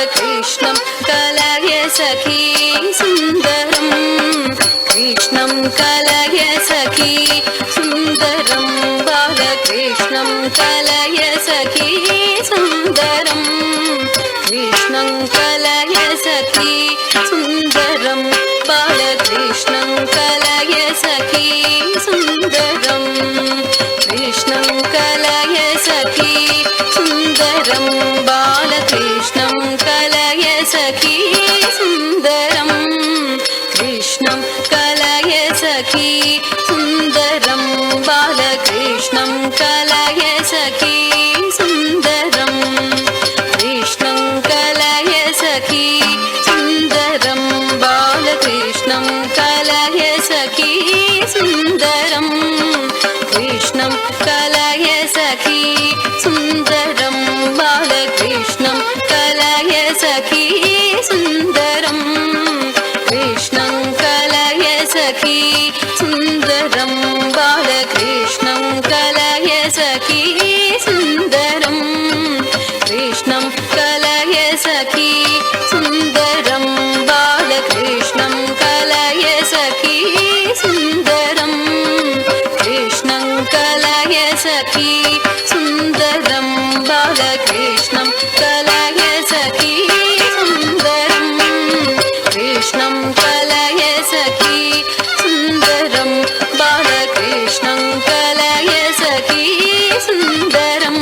बालकृष्णं कलय सखी सुन्दरं कृष्णं कलय सखी सुन्दरं बालकृष्णं कलय सखी सुन्दरं कृष्णं कलय सखी सुन्दरं बालकृष्णं कलय सखी सुन्दरं कृष्णं कलय सखी सुन्दरं बालकृष्णं कलय सखी सुन्दरं कृष्णं कलय सखी सुन्दरं बालकृष्णं कलय सखी सुन्दरं कृष्णं कलय सखी सुन्दरं बालकृष्णं कलय सखी सुन्दरं कृष्णं कलय सखी सुन्दरं बालकृष्णं कलय सखी सुन्दरं कृष्णं कलय सखी सुन्दरं बालकृष्णं कलय सखी सुन्दरं कृष्णं कलय सखी सुन्दरं बालकृष्णं कलय सखी सुन्दरं कृष्णं कलय सखी सुन्दरं बालकृष्णं कलय सखी सुन्दरं कृष्णं कलय सखी सुन्दरं बालकृष्णं कलय सखी सुन्दरं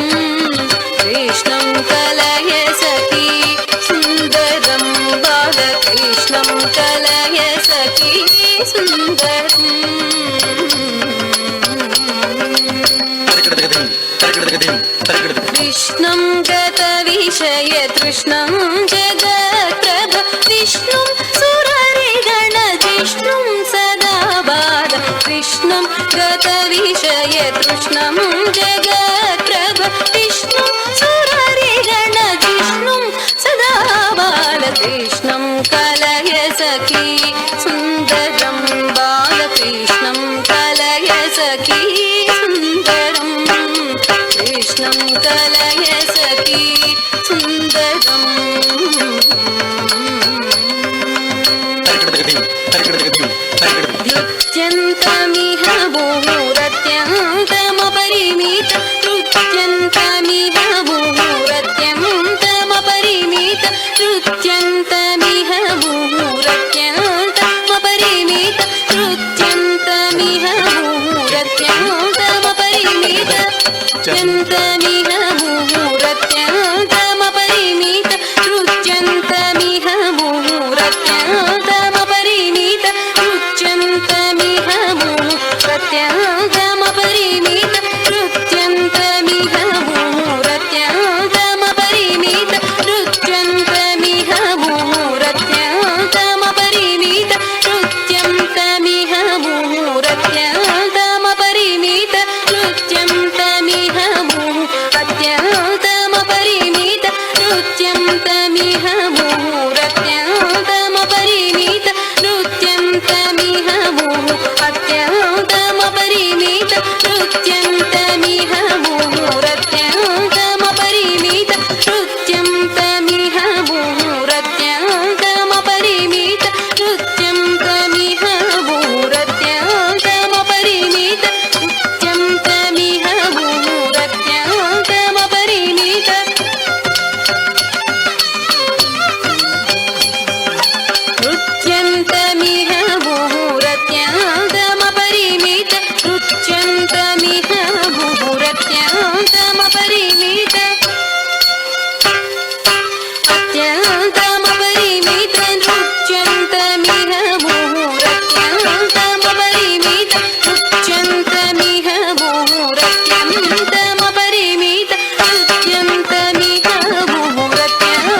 कृष्णं कलय सखी सुन्दरं बालकृष्णं कलय सखी सुन्दरम् कृष्णं गतविषय तृष्णं जगत्प्रभ विष्णुं सुररिगणजिष्णुं सदा बाल कृष्णं गतविषय तृष्णं जगत्प्रभ विष्णुं सुररिगणजिष्णुं सदा बाल कृष्णं कलय सखी सुन्दरं बालकृष्णं कलय सखी सुन्दरं कृष्णं कलय सखी सुन्दरं नृत्यन्तमिह मुहूर्त्यन्तमपरिमित नृत्यन्तमिह मुहूर्त्यन्तमपरिमित नृत्यन्तमिह मुहूर्त्यन्तमपरिमित नृत्यन्तमिह मुहूर्त्यन्तमपरिमित नृत्यन्तमिह मुहूर्त्यन्तमपरिमित नृत्यन्तमिह मुहूर्त्यन्तमपरिमित नृत्यन्तमिह मुहूर्त्यन्तमपरिमित नृत्यन्तमिह मुहूर्त्यन्तमपरिमित नृत्यन्तमिह मुहूर्त्यन्तमपरिमित नृत्यन्तमिह मुहूर्त्यन्तमपरिमित नृत्यन्तमिह मुहूर्त्यन्तमपरिमित नृत्यन्तमिह मुहूर्त्यन्तमपरिमित नृत्यन्तमिह मुहूर्त्यन्तमपरिमित नृत्यन्तमिह मुहूर्त्यन्तमपरिमित नृत्यन्तमिह मुहूर्त्यन्तमपरिमित नृत्यन्तमिह मुहूर्त्यन्तमपरिमित नृत्यन्तमिह मुहूर्त्यन्तमपरिमित नृत्यन्तमिह मुहूर्त्यन्तमपरिमित नृत्यन्तमिह मुहूर्त्यन्तमपरिमित अत्यन्तमपरिमित नृत्यन्तमिह मुहूर्त्यन्तमपरिमित नृत्यन्तमिह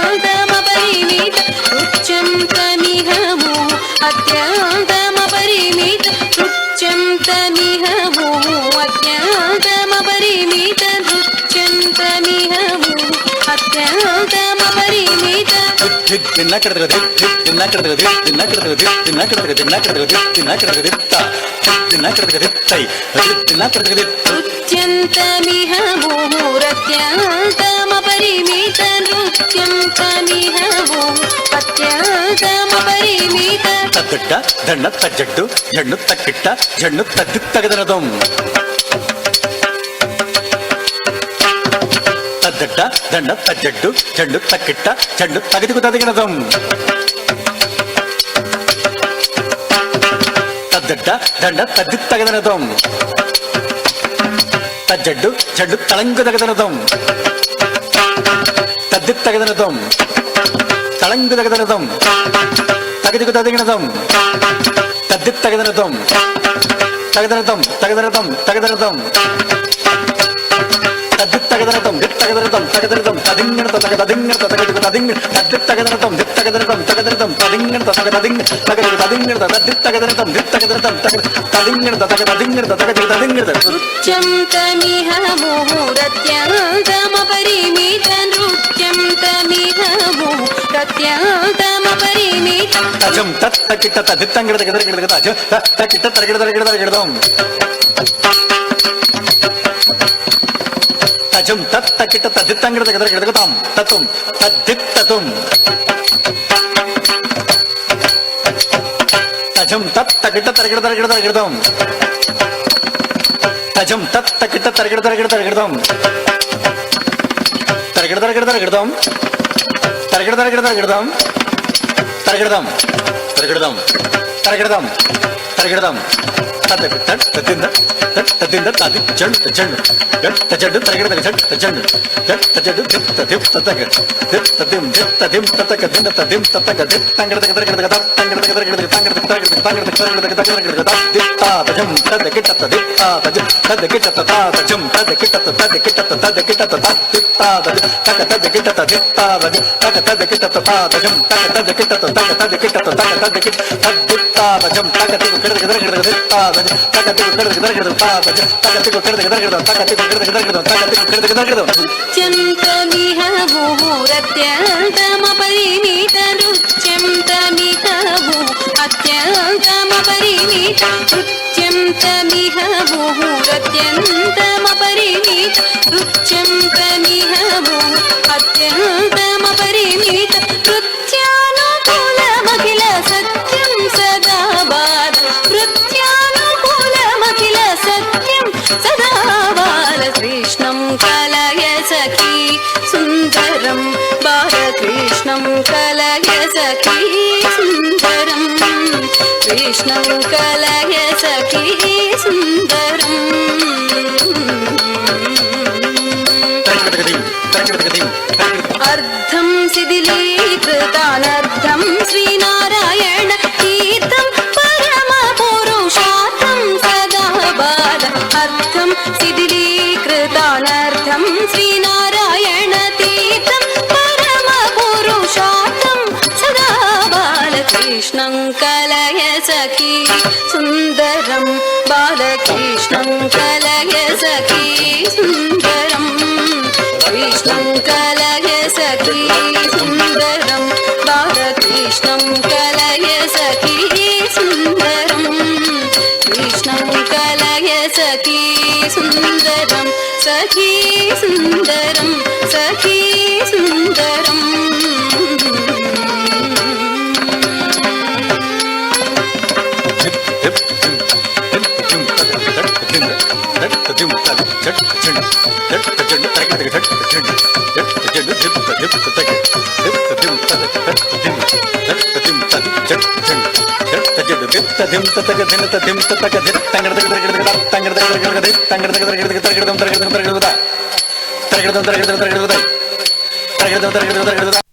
मुहूर्त्यन्तमपरिमित नृत्यन्तमिह मुहूर्त्यन्तमपरिमित नृत्यन्तमिह अत्यन्तमपरिमित नृत्यन्तमिह अत्यन्तमपरिमित नृत्यन्तमिह अत्यन्तमपरिमित नृत्यन्तमिह मुहूर्त्यन्तमपरिमित నృత్యంతమిహ భూ అత్యంతమపరిమిత తద్దిట్ట దండ తజ్జడ్డు జడ్డు తక్కిట్ట జడ్డు తద్దిత్తగదనదం తద్దిట్ట దండ తజ్జడ్డు జడ్డు తక్కిట్ట జడ్డు తగదికు తదిగినదం తద్దిట్ట దండ తద్దిత్తగదనదం తజ్జడ్డు జడ్డు తళంగు తగదనదం తద్దిత్తగదనదం తళంగు తగదనదం తగదికు తదిగినదం తద్దిత్తగదనదం తగదనదం తగదనదం తగదనదం తద్దిత్తగదనదం దిత్తగదనదం తగదనదం తదింగణత తగదదింగణత తగదికు తదింగణ తద్దిత్తగదనదం దిత్తగదనదం తగదనదం తదింగణత తగదదింగ తగదికు తదింగణత తద్దిత్తగదనదం దిత్తగదనదం తదింగణత తగదదింగణత తగదికు తదింగణత నృత్యంతమిహ ముహూరత్యంతమపరిమిత నృత్యంతమిహ ముహూరత్యంతమపరిమిత తజం తత్తకిట్ట తదిత్తంగడ తగదరగడ తజం తక్కిట్ట తరగడదరగడదరగడదం తజం తత్తకిట్ట తదిత్తంగడ తగదరగడదం తతుం తద్దిత్తతుం తజం తత్తకిట్ట తరగడదరగడదరగడదం తజం తత్తకిట్ట తరగడదరగడదరగడదం తరగడదరగడదరగడదం తరగడదరగడదరగడదం తరగడదం తరగడదం తరగడదం తరగడదం తద్దింద తద్దింద తది జండు జండు తజండు తరగడదగ జండు తజండు తజండు దిప్ తతగ దిప్ తదిం దిప్ తదిం తతగ దింద తదిం తతగ దిప్ తంగడదగ తరగడదగ తంగడదగ తరగడదగ తంగడదగ తరగడదగ తంగడదగ తరగడదగ తరగడదగ దిప్ తజం తదకిట తదిప్ తజం తదకిట తజం తదకిట తదకిట తదకిట తదిప్ తక తదకిట తదిప్ తజం తక తదకిట తజం తక తదకిట తక తదకిట తక తదకిట తదిప్ తజం తకతికు కడదగ తరగడదగ దిప్ తజం తకతికు కడదగ తరగడదగ తజం తకతికు కడదగ తరగడదగ తకతికు కడదగ తరగడదగ తకతికు కడదగ తరగడదగ నృత్యంతమిహ ముహూరత్యంతమపరిమిత నృత్యంతమిహ భూ అత్యంతమపరిమిత నృత్యంతమిహ ముహూరత్యంతమపరిమిత నృత్యంతమిహ భూ అత్యంతమపరిమిత నృత్యానుకూలమఖిల సత్యం సదా బాల నృత్యానుకూలమఖిల సత్యం సదా బాలకృష్ణం కలయ సఖీ సుందరం బాలకృష్ణం కలయ సఖీ సుందరం కృష్ణం కలయ సఖీ సుందరం అర్ధం శిథిలీకృతానర్ధం శ్రీనారాయణ తీర్థం పరమ పురుషార్థం సదా బాల అర్ధం శిథిలీకృతానర్ధం శ్రీనారాయణ తీర్థం పరమ పురుషార్థం సదా బాలకృష్ణం కలయ సఖీ సుందరం బాలకృష్ణం కలయ సఖీ సుందరం కృష్ణం కలయ సఖీ సుందరం బాలకృష్ణం కలయ సఖీ సుందరం కృష్ణం కలయ సఖీ సుందరం సఖీ సుందరం సఖీ సుందరం దిం తతగ దిన తదిం తతగ దిన తంగడదగ తరగడదగ తంగడదగ తరగడదగ తంగడదగ తరగడదగ తరగడదం తరగడదం తరగడదగ తరగడదం తరగడదగ తరగడదగ తరగడదం తరగడదగ